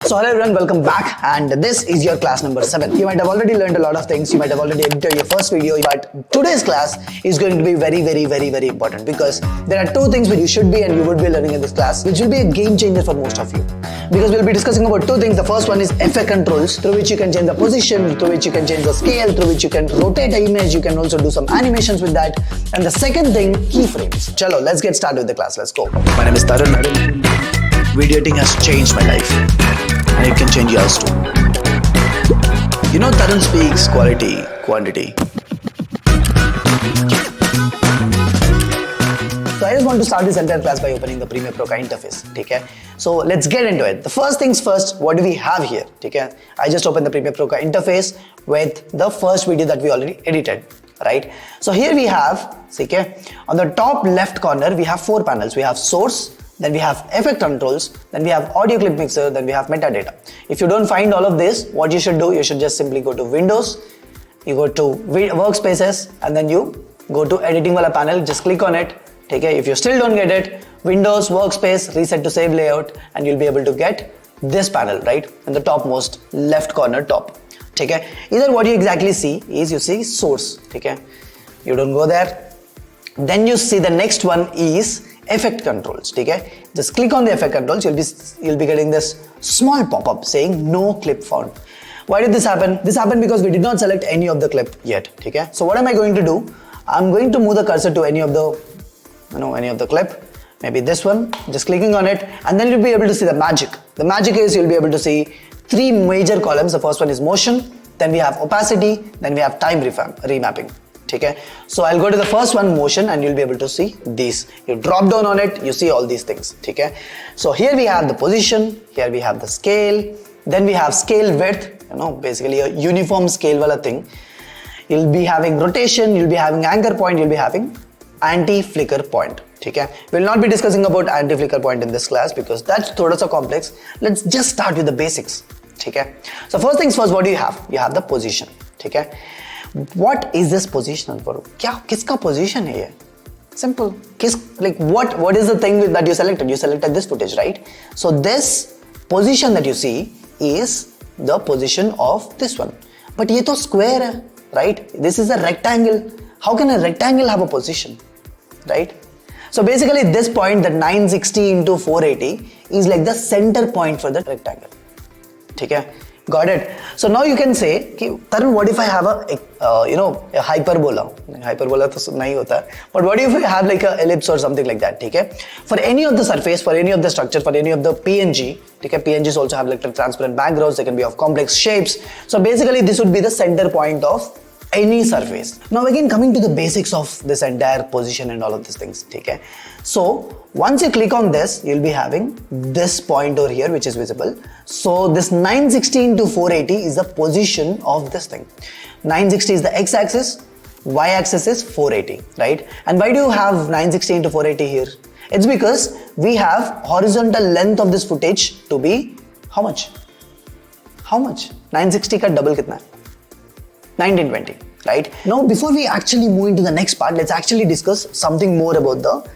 So hello everyone, welcome back, and this is your class number 7. You might have already learned a lot of things, you might have already edited your first video, but today's class is going to be very important because there are two things which you should be and you would be learning in this class, which will be a game changer for most of you. Because we'll be discussing about two things. The first one is effect controls, through which you can change the position, through which you can change the scale, through which you can rotate the image, you can also do some animations with that. And the second thing, keyframes. Chalo, let's get started with the class, let's go. My name is Tarun. Video editing has changed my life, and it can change yours too. You know, Tarun speaks quality, quantity. So I just want to start this entire class by opening the Premiere Pro interface. Okay? So let's get into it. The first things first, what do we have here? Okay? I just opened the Premiere Pro interface with the first video that we already edited. Right? So here we have, okay, on the top left corner, we have 4 panels. We have source, then we have effect controls, then we have audio clip mixer, then we have metadata. If you don't find all of this, what you should do, you should just simply go to Windows, you go to workspaces, and then you go to editing wala panel, just click on it. Okay, if you still don't get it, Windows, workspace, reset to save layout, and you'll be able to get this panel, right, in the topmost left corner top. Okay, either what you exactly see is you see source. Okay, you don't go there. Then you see the next one is effect controls. Okay, just click on the effect controls. You'll be getting this small pop-up saying no clip found. Why did this happen? This happened because we did not select any of the clip yet. Okay, so what am I going to do? I'm going to move the cursor to any of the clip. Maybe this one. Just clicking on it, and then you'll be able to see the magic. The magic is you'll be able to see 3 major columns. The first one is motion, then we have opacity, then we have time remapping. Okay, so I'll go to the first one, motion, and you'll be able to see these. You drop down on it, you see all these things. Okay, so here we have the position, here we have the scale, then we have scale width, basically a uniform scale wala thing. You'll be having rotation, you'll be having anchor point, you'll be having anti-flicker point. Okay, we'll not be discussing about anti-flicker point in this class because that's thoda sa complex. Let's just start with the basics. Okay, so first things first, what do you have? You have the position. Okay, what is this position for? Kiska position hai ye? Simple. What is the thing that you selected? You selected this footage, right? So this position that you see is the position of this one. But ye to square hai, right? This is a rectangle. How can a rectangle have a position, right? So basically this point, that 960 into 480 is like the center point for the rectangle. Okay, got it. So now you can say, Tarun, what if I have a hyperbola? Hyperbola to nahi hota, but what if I have like a ellipse or something like that? Okay, for any of the surface, for any of the structure, for any of the PNG, okay, PNGs also have like transparent backgrounds. They can be of complex shapes. So basically this would be the center point of any surface. Now again, coming to the basics of this entire position and all of these things. Okay, so once you click on this, you'll be having this point over here which is visible. So this 960 into 480 is the position of this thing. 960 is the x-axis, y-axis is 480, right? And why do you have 960 into 480 here? It's because we have horizontal length of this footage to be how much? How much? 960 ka double kitna hai? 1920, right? Now, before we actually move into the next part, let's actually discuss something more about the,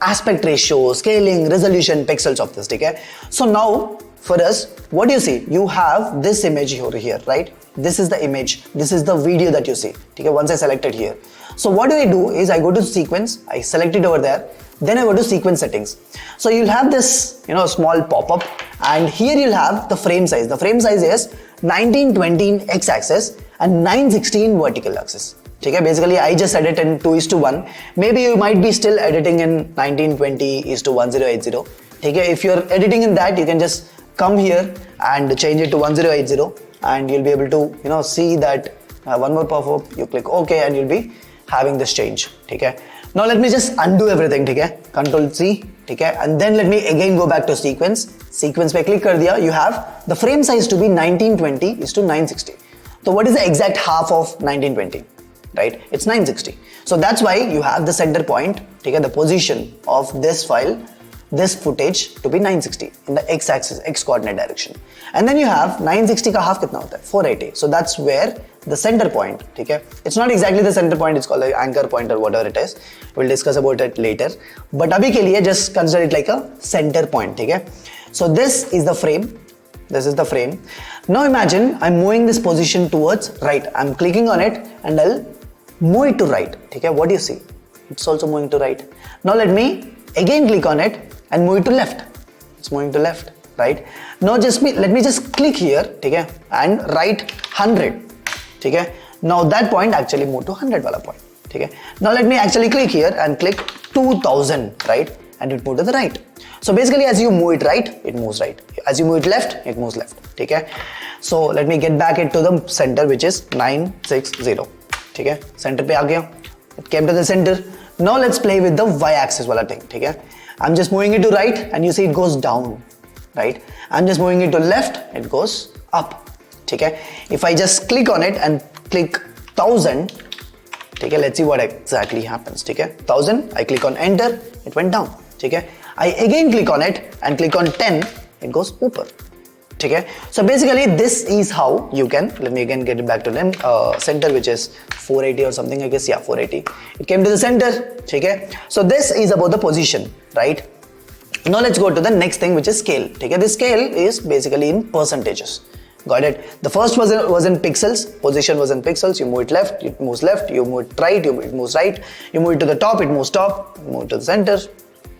aspect ratio, scaling, resolution, pixels of this, okay? So now, for us, what do you see? You have this image over here, right? This is the image. This is the video that you see, okay? Once I selected here. So what do is I go to sequence, I select it over there, then I go to sequence settings. So you'll have this, small pop-up, and here you'll have the frame size. The frame size is 1920 in x-axis and 960 in vertical axis. Okay, basically I just edit in 2:1. Maybe you might be still editing in 1920:1080. Okay, if you're editing in that, you can just come here and change it to 1080, and you'll be able to see that one more pop-up. You click OK, and you'll be having this change. Okay, now let me just undo everything. Okay, Control C. Okay, and then let me again go back to sequence. Sequence पे click कर दिया. You have the frame size to be 1920:960. So what is the exact half of 1920? Right? It's 960. So that's why you have the center point, the position of this file, this footage to be 960 in the x-axis, x-coordinate direction. And then you have 960 ka half kitna hota hai? 480. So that's where the center point, okay? It's not exactly the center point, it's called an anchor point or whatever it is. We'll discuss about it later. But abhi ke liye just consider it like a center point, okay? So this is the frame. This is the frame. Now imagine I'm moving this position towards right. I'm clicking on it and I'll move it to right. Okay, what do you see? It's also moving to right. Now let me again click on it and move it to left. It's moving to left, right? Now let me just click here, okay, and write 100. Okay. Now that point actually moved to 100 wala point. Okay. Now let me actually click here and click 2000, right? And it moved to the right. So basically as you move it right, it moves right. As you move it left, it moves left. Okay. So let me get back into the center, which is 960. Okay. Center pe aa gaya. It came to the center. Now let's play with the y-axis wala thing. Okay. I'm just moving it to right and you see it goes down, right? I'm just moving it to left, it goes up. Okay. If I just click on it and click 1000, okay, let's see what exactly happens. Okay. 1000, I click on enter, it went down. Okay. I again click on it and click on 10, it goes upper. Okay. So basically this is how you can, let me again get it back to the center, which is 480 or something, I guess. Yeah, 480. It came to the center. Okay. So this is about the position, right? Now let's go to the next thing, which is scale. Okay. This scale is basically in percentages. Got it? The first was in pixels. Position was in pixels. You move it left, it moves left. You move it right, it moves right. You move it to the top, it moves top. You move it to the center.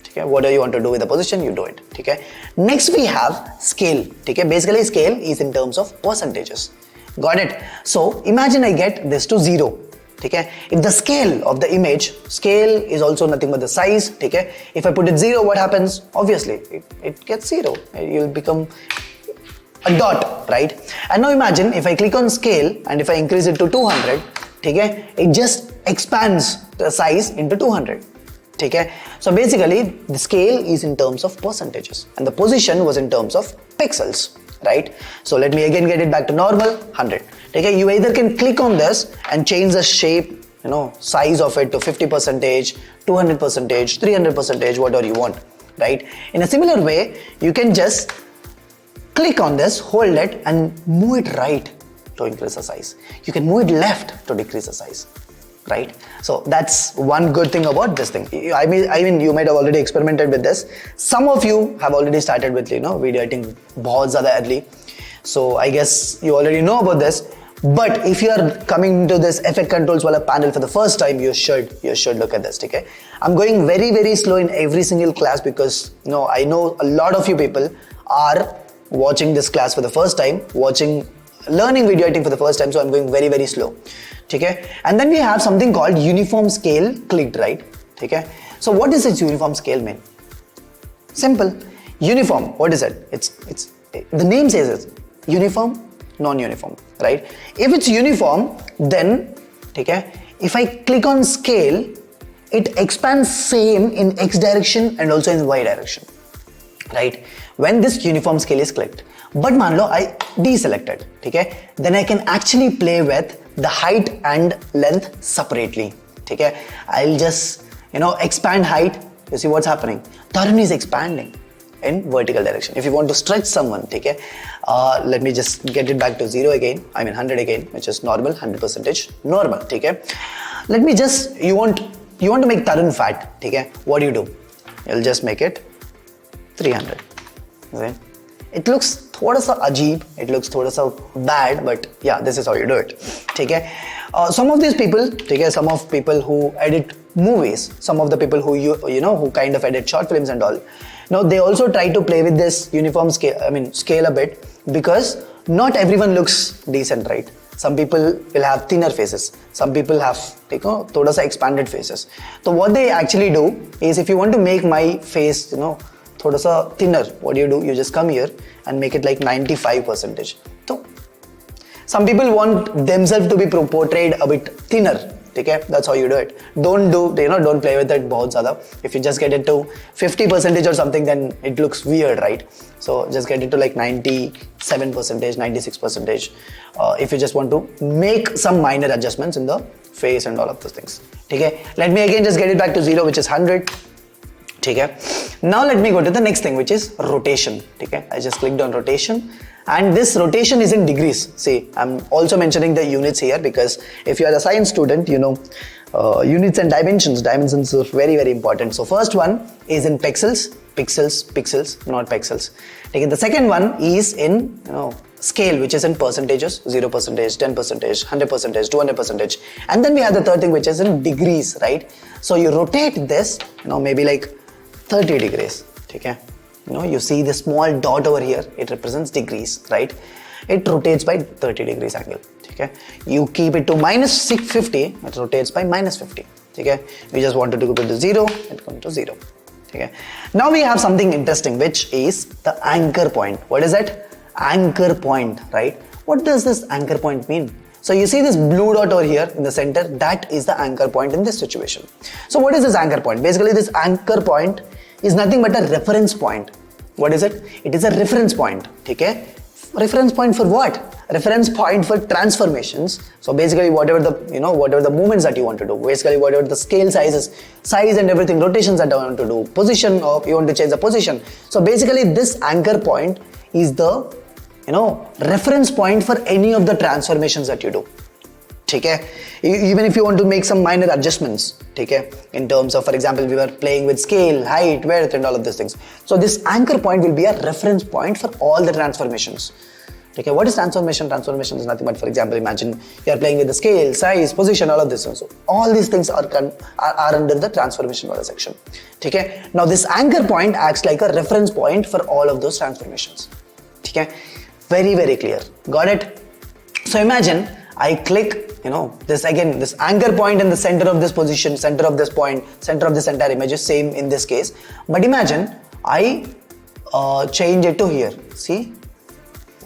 Okay. Whatever you want to do with the position, you do it. Okay. Next we have scale. Okay. Basically scale is in terms of percentages. Got it? So imagine I get this to 0. Okay. If the scale of the image, scale is also nothing but the size. Okay. If I put it 0, what happens? Obviously it gets 0. You'll become a dot, right? And now imagine if I click on scale and if I increase it to 200, okay, it just expands the size into 200. Okay. So basically the scale is in terms of percentages and the position was in terms of pixels, right? So let me again get it back to normal, 100. Okay. You either can click on this and change the shape, size of it to 50%, 200%, 300%, whatever you want, right? In a similar way, you can just click on this, hold it and move it right to increase the size. You can move it left to decrease the size, right? So that's one good thing about this thing. I mean, you might have already experimented with this. Some of you have already started with, video editing बहुत ज़्यादा early. So I guess you already know about this. But if you are coming to this effect controls wala panel for the first time, you should look at this. Okay, I'm going very, very slow in every single class because I know a lot of you people are watching this class for the first time, learning video editing for the first time, so I'm going very, very slow. Okay, and then we have something called uniform scale clicked, right? Okay, so what does this uniform scale mean? Simple. Uniform, what is it? It's the name says it. Uniform, non-uniform, right? If it's uniform, then okay, if I click on scale, it expands same in X direction and also in Y direction, right? When this uniform scale is clicked. But मान लो I deselected, okay? Then I can actually play with the height and length separately, okay? I'll just expand height. You see what's happening? Tarun is expanding in vertical direction. If you want to stretch someone, okay? Let me just get it back to 0 again. I mean 100 again, which is normal, 100% normal, okay? Let me just, you want to make Tarun fat, okay? What do? You'll just make it 300. Okay? It looks thoda sa ajeeb, it looks thoda sa bad, but yeah, this is how you do it. Okay? Some of these people, okay, some of people who edit movies, some of the people who who kind of edit short films and all, they also try to play with this uniform scale a bit, because not everyone looks decent, right? Some people will have thinner faces, some people have thoda sa expanded faces. So what they actually do is, if you want to make my face thoda sa thinner, what do? You just come here and make it like 95%. So some people want themselves to be portrayed a bit thinner. Okay, that's how you do it. Don't play with it बहुत ज़्यादा. If you just get it to 50% or something, then it looks weird, right? So just get it to like 97%, 96%. If you just want to make some minor adjustments in the face and all of those things. Okay, let me again just get it back to 0, which is 100. Okay, now let me go to the next thing, which is rotation. Okay, I just clicked on rotation. And this rotation is in degrees. See, I'm also mentioning the units here because if you are a science student, units and dimensions are very, very important. So first one is in pixels. pixels, not pixels. Okay, the second one is in scale, which is in percentages, 0%, 10%, 100%, 200%. And then we have the third thing, which is in degrees, right? So you rotate this, maybe like 30 degrees. Okay, you see the small dot over here, it represents degrees, right? It rotates by 30 degrees angle. Okay, you keep it to minus 650, it rotates by minus 50. Okay, we just wanted to go to 0, it comes to 0. Okay, now we have something interesting, which is the anchor point. What is that? Anchor point, right? What does this anchor point mean? So you see this blue dot over here in the center, that is the anchor point in this situation. So what is this anchor point? Basically, this anchor point is nothing but a reference point. What is it? It is a reference point. Okay, reference point for what? Reference point for transformations. So basically whatever the movements that you want to do, basically whatever the scale sizes, size and everything, rotations that you want to do, position, or you want to change the position. So basically this anchor point is the reference point for any of the transformations that you do. Okay, even if you want to make some minor adjustments, okay, in terms of, for example, we were playing with scale, height, width and all of these things. So this anchor point will be a reference point for all the transformations. Okay, what is transformation? Transformation is nothing but, for example, imagine you are playing with the scale, size, position, all of this. So all these things are under the transformation section. Okay, now this anchor point acts like a reference point for all of those transformations. Okay, very, very clear. Got it? So imagine I click, this anchor point in the center of this position, center of this point, center of this entire image is same in this case. But imagine I change it to here. See?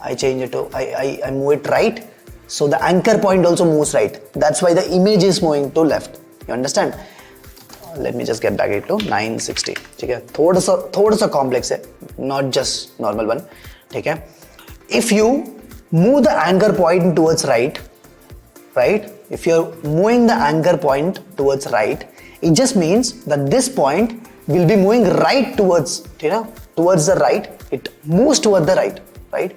I change it to, I move it right. So the anchor point also moves right. That's why the image is moving to left. You understand? Let me just get back it to 960. Okay, thoda sa complex hai, not just normal one. Okay, if you move the anchor point towards right, if you're moving the anchor point towards right, it just means that this point will be moving right towards the right. It moves toward the right.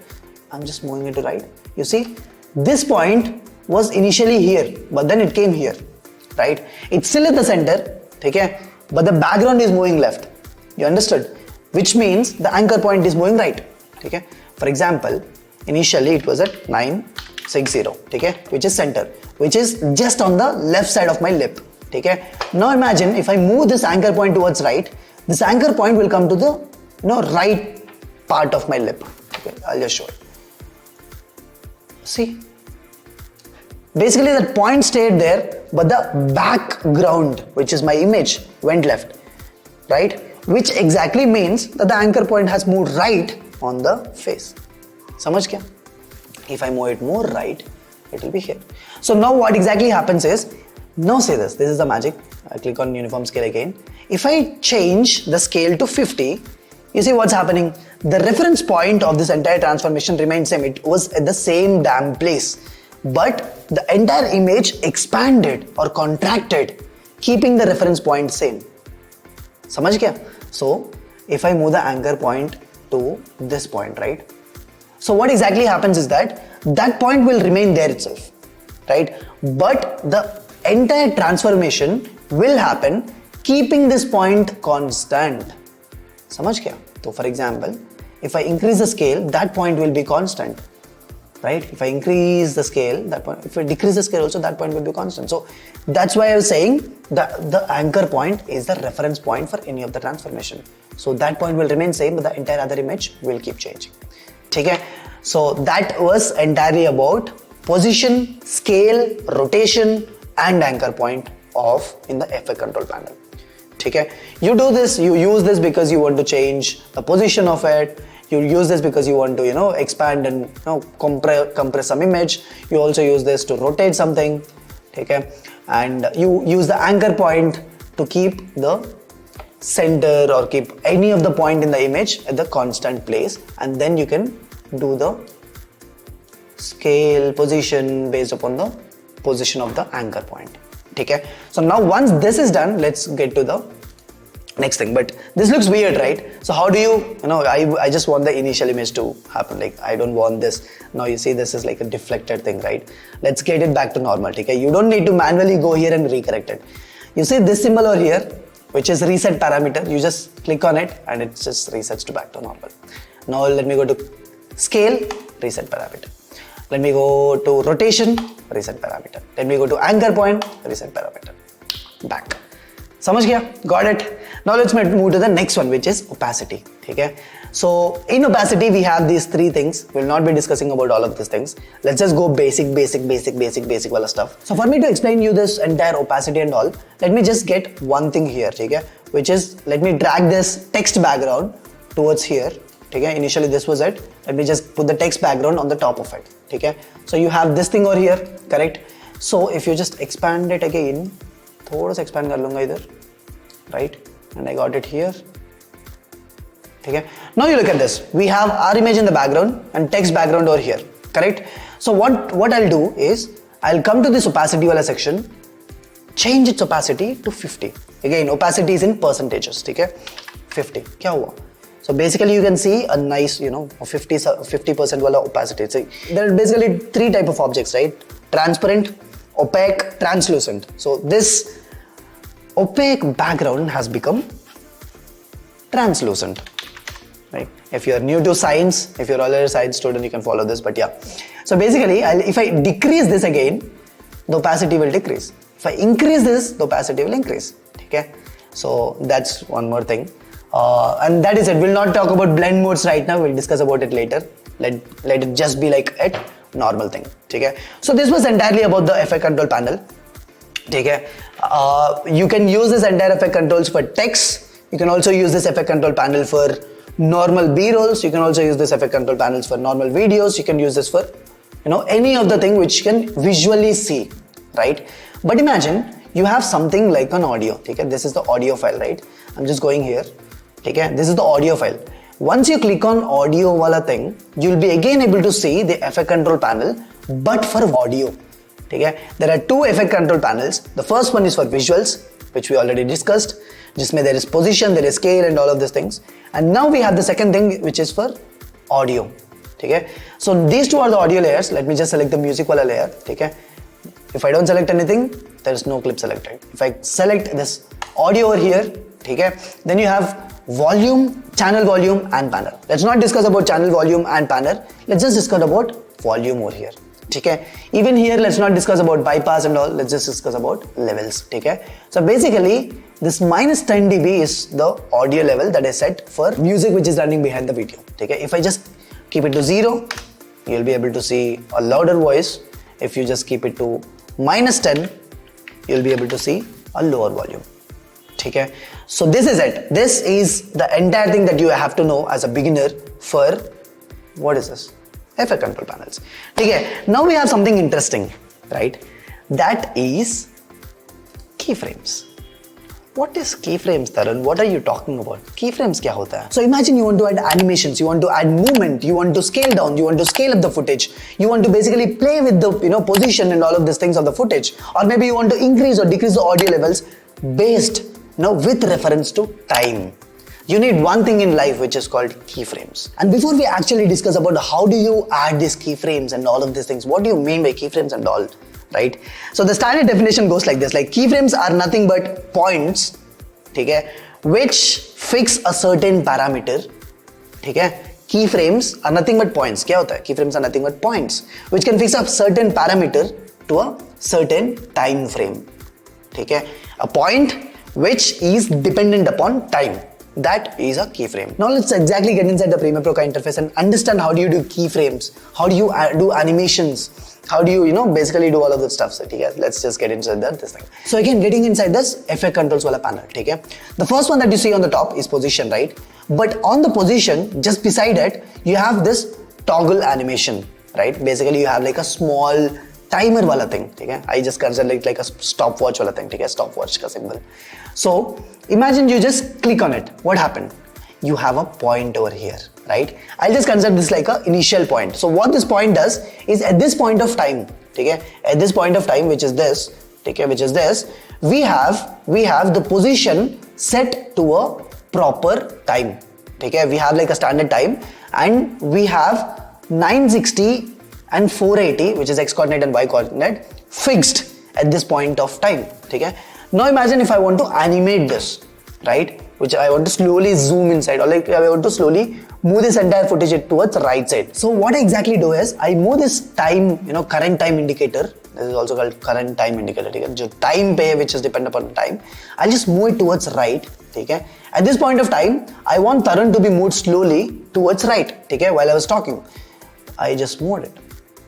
I'm just moving it to right. You see, this point was initially here, but then it came here, right? It's still at the center, okay? But the background is moving left. You understood? Which means the anchor point is moving right, okay? For example, initially it was at 960, okay? Which is center, which is just on the left side of my lip, okay? Now imagine if I move this anchor point towards right, this anchor point will come to the right part of my lip. Okay, I'll just show it. See, basically that point stayed there, but the background, which is my image, went left, right? Which exactly means that the anchor point has moved right on the face. Samajh kya? If I move it more right, it will be here. So now what exactly happens is, now say this is the magic. I click on uniform scale again. If I change the scale to 50, you see what's happening? The reference point of this entire transformation remains same. It was at the same damn place. But the entire image expanded or contracted, keeping the reference point same. Samajh kya? So, if I move the anchor point to this point, right? So what exactly happens is that point will remain there itself, right? But the entire transformation will happen keeping this point constant. Samajh kya? So for example, if I increase the scale, that point will be constant, right? If I increase the scale, that point, if I decrease the scale also, that point will be constant. So that's why I was saying that the anchor point is the reference point for any of the transformation. So that point will remain same, but the entire other image will keep changing. Okay? So that was entirely about position, scale, rotation and anchor point in the effect control panel. Okay? You do this, you use this because you want to change the position of it. You use this because you want to, expand and compress some image. You also use this to rotate something. Okay? And you use the anchor point to keep the center or keep any of the point in the image at the constant place, and then you can do the scale position based upon the position of the anchor point. Okay? So now once this is done, let's get to the next thing. But this looks weird, right? So how do I just want the initial image to happen. Like I don't want this. Now you see this is like a deflected thing, right? Let's get it back to normal. Okay? You don't need to manually go here and recorrect it. You see this symbol over here, which is reset parameter. You just click on it and it just resets to back to normal. Now let me go to scale, reset parameter. Let me go to rotation, reset parameter. Let me go to anchor point, reset parameter. Back. समझ गया? Got it? Now let's move to the next one, which is opacity. ठीक है? So in opacity we have these three things. We'll not be discussing about all of these things. Let's just go basic वाला stuff. So for me to explain you this entire opacity and all, let me just get one thing here, ठीक है? Which is, let me drag this text background towards here. ठीक है? Initially this was it. Let me just put the text background on the top of it. ठीक है? So you have this thing over here, correct? So if you just expand it again, थोड़ा सा expand कर लूँगा इधर, right? And I got it here. ठीक है? Now you look at this. We have our image in the background and text background over here, correct? So what I'll do is I'll come to this opacity wala section, change its opacity to 50. Again, opacity is in percentages. ठीक है? 50. क्या हुआ? So basically you can see a nice, 50% wala opacity. So there are basically three type of objects, right? Transparent, opaque, translucent. So this opaque background has become translucent, right? If you're new to science, if you're already a science student, you can follow this, but yeah. So basically, if I decrease this again, the opacity will decrease. If I increase this, the opacity will increase, okay? So that's one more thing. And that is it. We'll not talk about blend modes right now. We'll discuss about it later. Let it just be like a normal thing, okay? So this was entirely about the effect control panel. Okay. You can use this entire effect controls for text. You can also use this effect control panel for normal B-rolls. You can also use this effect control panels for normal videos. You can use this for any of the thing which you can visually see, right? But imagine you have something like an audio. Okay. This is the audio file, right? I'm just going here. Okay. This is the audio file. Once you click on audio wala thing, you'll be again able to see the effect control panel, but for audio. Okay? There are two effect control panels. The first one is for visuals, which we already discussed. Jisme there is position, there is scale and all of these things. And now we have the second thing, which is for audio. Okay? So these two are the audio layers. Let me just select the music wala layer. Okay? If I don't select anything, there is no clip selected. If I select this audio over here, okay, then you have volume, channel volume and panel. Let's not discuss about channel volume and panel. Let's just discuss about volume over here. Okay? Even here, let's not discuss about bypass and all. Let's just discuss about levels. Okay? So basically, this minus 10 dB is the audio level that is set for music which is running behind the video. Okay? If I just keep it to 0, you'll be able to see a louder voice. If you just keep it to minus 10, you'll be able to see a lower volume. Okay? So this is it. This is the entire thing that you have to know as a beginner for, what is this? Effect control panels. Okay, now we have something interesting, right? That is keyframes. What is keyframes, Tarun? What are you talking about? Keyframes kya hota hai? So imagine you want to add animations, you want to add movement, you want to scale down, you want to scale up the footage, you want to basically play with the position and all of these things of the footage, or maybe you want to increase or decrease the audio levels based with reference to time. You need one thing in life which is called keyframes. And before we actually discuss about how do you add these keyframes and all of these things, what do you mean by keyframes and all, right? So the standard definition goes like this, like keyframes are nothing but points, okay, which fix a certain parameter, okay? Keyframes are nothing but points. Kya hota hai? Keyframes are nothing but points which can fix a certain parameter to a certain time frame, okay? A point which is dependent upon time. That is a keyframe. Now let's exactly get inside the Premiere Pro Kai interface and understand how do you do keyframes, how do you do animations, how do you, basically do all of that stuff. So let's just get inside this thing. So again, getting inside this effect controls wala panel, okay? The first one that you see on the top is position, right? But on the position, just beside it, you have this toggle animation, right? Basically, you have like a small timer wala thing, okay? I just consider it like a stopwatch wala thing, okay? Stopwatch ka symbol. So imagine you just click on it. What happened? You have a point over here, right? I'll just consider this like an initial point. So what this point does is at this point of time, okay? At this point of time, which is this, okay? Which is this, we have the position set to a proper time, okay? We have like a standard time and we have 960 and 480, which is x coordinate and y coordinate, fixed at this point of time, okay? Now imagine if I want to animate this, right? Which I want to slowly zoom inside, or like I want to slowly move this entire footage towards right side. So what I exactly do is I move this time, current time indicator. This is also called current time indicator. Okay? Time pay, which is dependent upon time. I'll just move it towards right. Okay? At this point of time, I want Tarun to be moved slowly towards right. Okay? While I was talking, I just moved it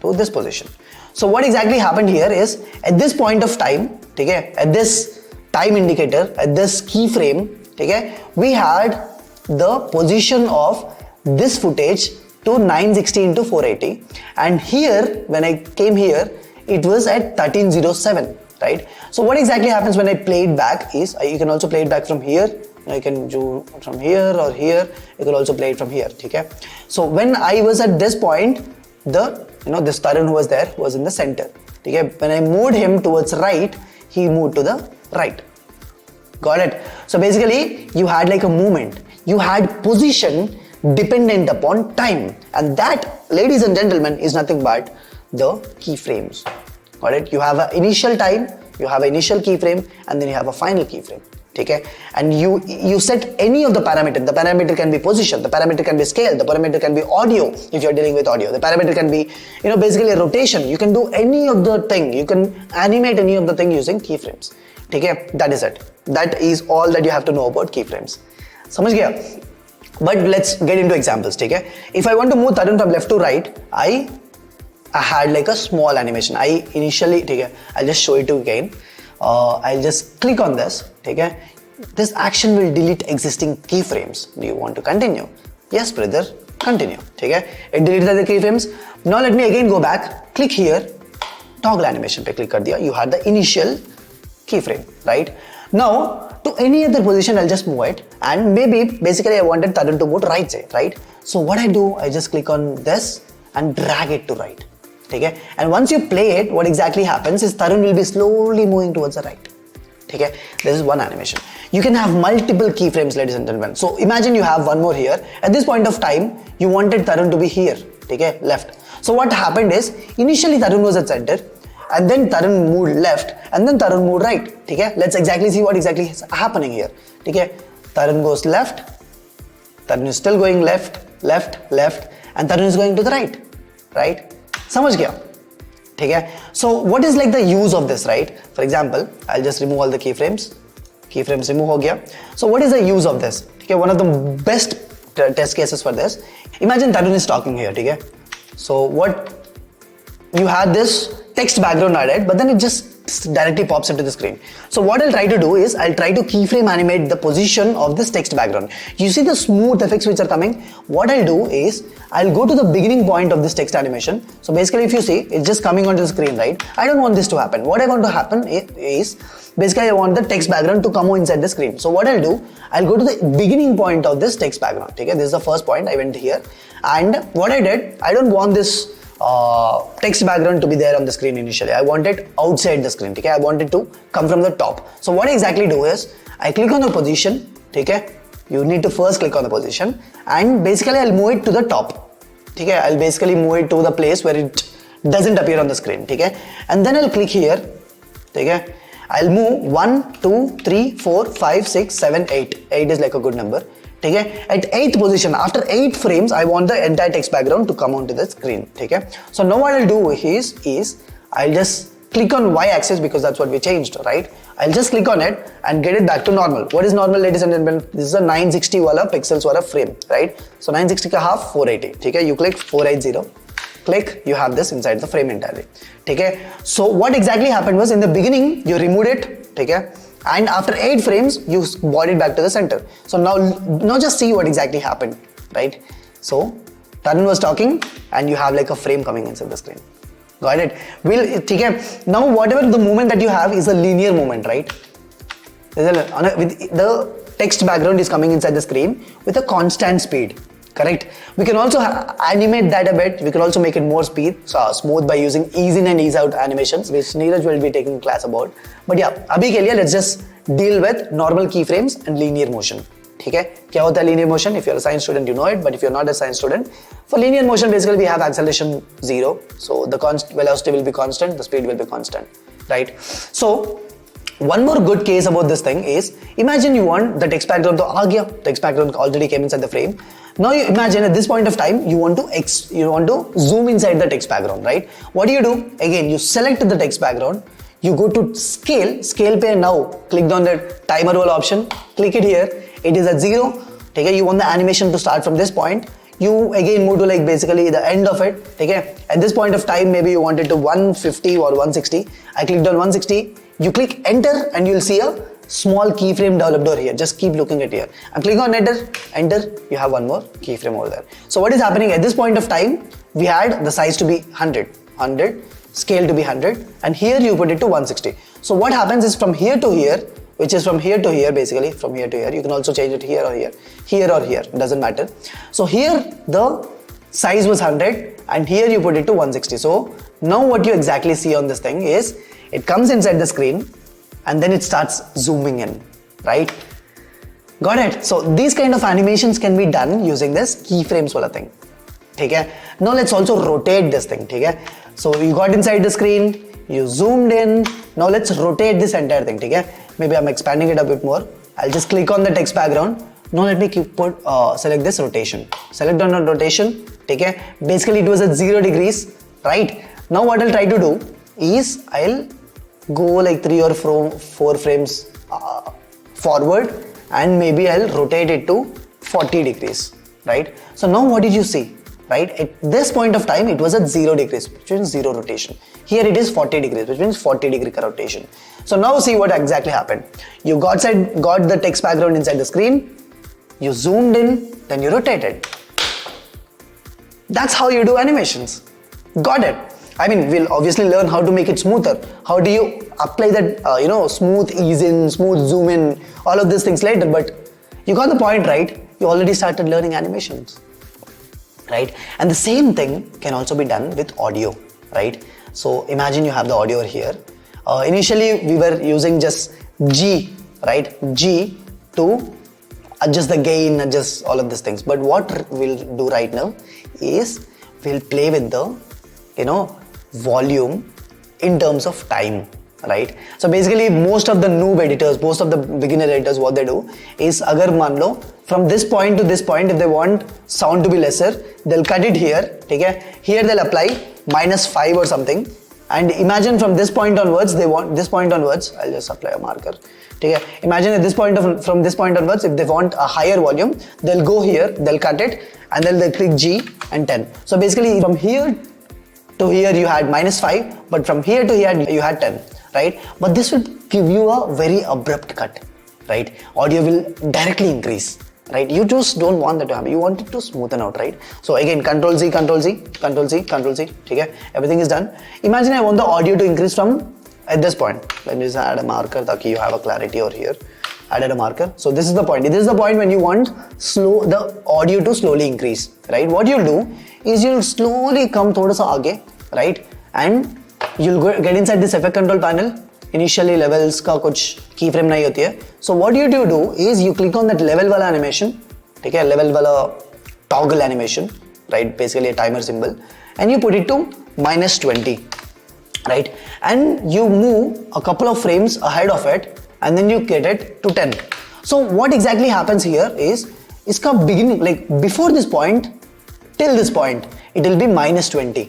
to this position. So what exactly happened here is at this point of time, okay, at this time indicator, at this keyframe, okay, we had the position of this footage to 960 into 480, and here when I came here it was at 1307, right? So what exactly happens when I play it back is you can also play it back from here. You can do from here or here. You can also play it from here. Okay. So when I was at this point, this Tarun who was there was in the center. Okay. When I moved him towards right, he moved to the right. Got it? So basically, you had like a movement. You had position dependent upon time, and that, ladies and gentlemen, is nothing but the keyframes. Got it? You have an initial time, you have an initial keyframe, and then you have a final keyframe. Okay? And you set any of the parameter. The parameter can be position, the parameter can be scale, the parameter can be audio if you're dealing with audio, the parameter can be basically a rotation. You can do any of the thing, you can animate any of the thing using keyframes. Okay? That is it. That is all that you have to know about keyframes. Samajh gaya? But let's get into examples. Okay? If I want to move Tarun from left to right, I had like a small animation. I initially, I'll just show it to you again. I'll just click on this. Okay? This action will delete existing keyframes. Do you want to continue? Yes, brother, continue. Okay? It deleted the keyframes. Now let me again go back, click here, toggle animation pe click kar diya. You had the initial keyframe, right? Now, to any other position, I'll just move it, and maybe basically I wanted Tarun to move right side, right? So what I do, I just click on this and drag it to right. Okay? And once you play it, what exactly happens is Tarun will be slowly moving towards the right. Okay? This is one animation. You can have multiple keyframes, ladies and gentlemen. So imagine you have one more here. At this point of time, you wanted Tarun to be here, okay, left. So what happened is, initially Tarun was at center, and then Tarun moved left, and then Tarun moved right. Okay? Let's exactly see what exactly is happening here. Okay? Tarun goes left, Tarun is still going left, left, left, and Tarun is going to the right, right? Samajh gaya? Okay? So what is like the use of this, right? For example, I'll just remove all the keyframes. Keyframes remove ho gaya. So what is the use of this? Okay? One of the best test cases for this. Imagine Tarun is talking here. Okay? So what you had this text background added, but then it just directly pops into the screen. So what I'll try to do is I'll try to keyframe animate the position of this text background. You see the smooth effects which are coming? What I'll do is I'll go to the beginning point of this text animation. So basically if you see, it's just coming onto the screen, right? I don't want this to happen. What I want to happen is basically I want the text background to come inside the screen. So what I'll do, I'll go to the beginning point of this text background. Okay, this is the first point. I went here, and what I did, I don't want this text background to be there on the screen initially. I want it outside the screen. Okay, I want it to come from the top. So what I exactly do is I click on the position. Okay, you need to first click on the position, and basically I'll move it to the top. Okay, I'll basically move it to the place where it doesn't appear on the screen. Okay, and then I'll click here. Okay, I'll move 1, 2, 3, 4, 5, 6, 7, 8. 8 is like a good number. Okay? At 8th position, after 8 frames, I want the entire text background to come onto the screen. Okay? So now what I'll do is I'll just click on y-axis because that's what we changed, right? I'll just click on it and get it back to normal. What is normal, ladies and gentlemen? This is a 960 wala pixels wala frame, right? So 960 ka half 480. Okay? You click 480. Click, you have this inside the frame entirely. Okay? So what exactly happened was, in the beginning you removed it. Okay? And after 8 frames you brought it back to the center. So now just see what exactly happened, right? So Tarun was talking and you have like a frame coming inside the screen. Got it? Now whatever the movement that you have is a linear movement, right? With the text background is coming inside the screen with a constant speed. Correct? We can also animate that a bit. We can also make it more smooth by using ease in and ease out animations, which Neeraj will be taking class about. But yeah, abhi ke liye let's just deal with normal keyframes and linear motion. Okay? Kya hota hai linear motion? If you're a science student, you know it. But if you're not a science student, for linear motion, basically we have acceleration 0. So the velocity will be constant, the speed will be constant, right? So One more good case about this thing is, imagine you want the text background to aa gaya. Text background already came inside the frame. Now you imagine at this point of time, you want to zoom inside the text background, right? What do? Again, you select the text background, you go to scale pay now, click on the timer wall option, click it here, it is at 0. Okay, you want the animation to start from this point. You again move to like basically the end of it. Okay, at this point of time, maybe you want it to 150 or 160. I clicked on 160. You click enter and you'll see a small keyframe developed over here. Just keep looking at here. I'm clicking on enter, you have one more keyframe over there. So what is happening at this point of time, we had the size to be 100, scale to be 100, and here you put it to 160. So what happens is from here to here, which is from here to here, basically from here to here, you can also change it here or here, it doesn't matter. So here the size was 100 and here you put it to 160. So now what you exactly see on this thing is, it comes inside the screen and then it starts zooming in, right? Got it? So these kind of animations can be done using this keyframes wala thing. Okay? Now let's also rotate this thing. Okay? So you got inside the screen, you zoomed in. Now let's rotate this entire thing. Okay? Maybe I'm expanding it a bit more. I'll just click on the text background. Now let me select this rotation. Select on the rotation. Okay? Basically it was at 0 degrees, right? Now what I'll try to do is I'll go like 3 or 4 frames forward and maybe I'll rotate it to 40 degrees, right? So now what did you see, right? At this point of time, it was at 0 degrees, which means 0 rotation. Here it is 40 degrees, which means 40 degree rotation. So now see what exactly happened. You got the text background inside the screen, you zoomed in, then you rotated. That's how you do animations. Got it? I mean, we'll obviously learn how to make it smoother. How do you apply that, smooth ease in, smooth zoom in, all of these things later. But you got the point, right? You already started learning animations, right? And the same thing can also be done with audio, right? So imagine you have the audio here. Initially, we were using just G, right? G to adjust the gain, adjust all of these things. But what we'll do right now is we'll play with the, volume in terms of time, right? So basically most of the noob editors, most of the beginner editors, what they do is, agar manlo from this point to this point, if they want sound to be lesser, they'll cut it here, okay? Here they'll apply -5 or something, and imagine from this point onwards, they want this point onwards, I'll just apply a marker, okay? Imagine at this point from this point onwards, if they want a higher volume, they'll go here, they'll cut it, and then they'll click G and 10. So basically from here to here you had -5, but from here to here you had 10, right? But this will give you a very abrupt cut, right? Audio will directly increase, right? You just don't want that to happen. You want it to smoothen out, right? So again, Control Z, Control Z, Control Z, Control Z, okay? Everything is done. Imagine I want the audio to increase from at this point. Let me just add a marker so you have a clarity over here. Added a marker. So this is the point. This is the point when you want the audio to slowly increase, right? What you'll do is you'll slowly come thoda sa aage, right? And you'll get inside this effect control panel. Initially levels ka kuch keyframe nahi hoti hai. So what you do is you click on that level wala animation, okay? Level wala toggle animation, right? Basically a timer symbol, and you put it to -20, right? And you move a couple of frames ahead of it, and then you get it to 10. So what exactly happens here is, iska beginning, like before this point till this point, it will be -20,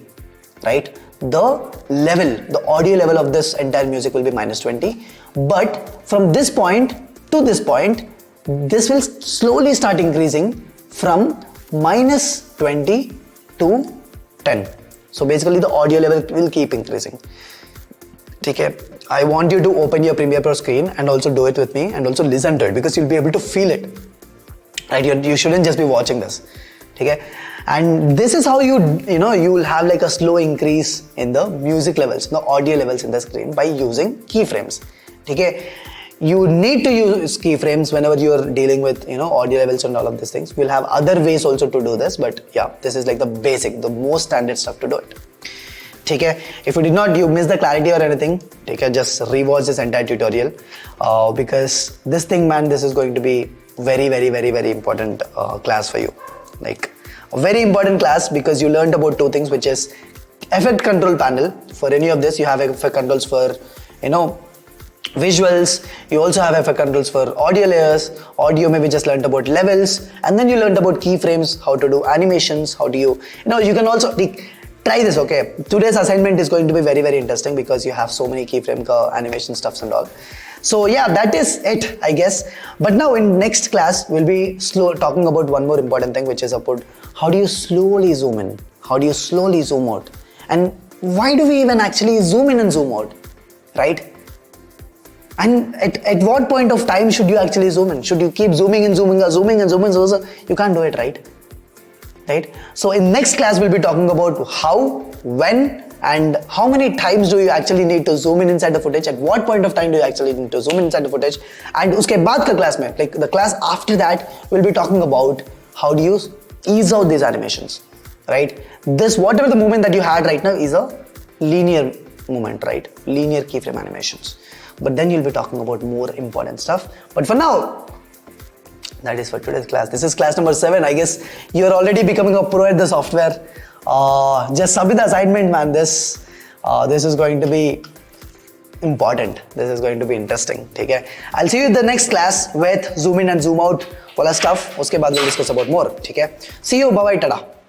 right? The audio level of this entire music will be -20, but from this point to this point, this will slowly start increasing from -20 to 10. So basically the audio level will keep increasing. Okay, I want you to open your Premiere Pro screen and also do it with me and also listen to it, because you'll be able to feel it, right? You shouldn't just be watching this, okay? And this is how you will have like a slow increase in the music levels, the audio levels in the screen by using keyframes, okay? You need to use keyframes whenever you are dealing with audio levels and all of these things. We'll have other ways also to do this, but yeah, this is like the basic, the most standard stuff to do it. Okay? If you miss the clarity or anything, okay, just rewatch this entire tutorial, because this thing, man, this is going to be very, very, very, very important class for you. Like a very important class, because you learned about two things, which is effect control panel. For any of this, you have effect controls for visuals. You also have effect controls for audio layers. Audio, maybe just learned about levels, and then you learned about keyframes, how to do animations, how do you know, you can also try this. Okay, today's assignment is going to be very interesting because you have so many keyframe animation stuffs and all. So yeah, that is it, I guess. But now in next class we'll be talking about one more important thing, which is about how do you slowly zoom in, how do you slowly zoom out, and why do we even actually zoom in and zoom out, right? And at what point of time should you actually zoom in? Should you keep zooming and zooming and zooming and zooming? So you can't do it, right? Right? So in next class, we'll be talking about how, when, and how many times do you actually need to zoom in inside the footage? At what point of time do you actually need to zoom in inside the footage? And uske baad ka class mein, like the class after that, we'll be talking about how do you ease out these animations, right? This, whatever the movement that you had right now is a linear movement, right? Linear keyframe animations. But then you'll be talking about more important stuff. But for now, that is for today's class. This is class number 7. I guess you're already becoming a pro at the software. Just submit the assignment, man. This is going to be important. This is going to be interesting. Okay? I'll see you in the next class with zoom in and zoom out wala stuff. Uske baad we'll discuss about more. Okay? See you. Bye bye. Tada.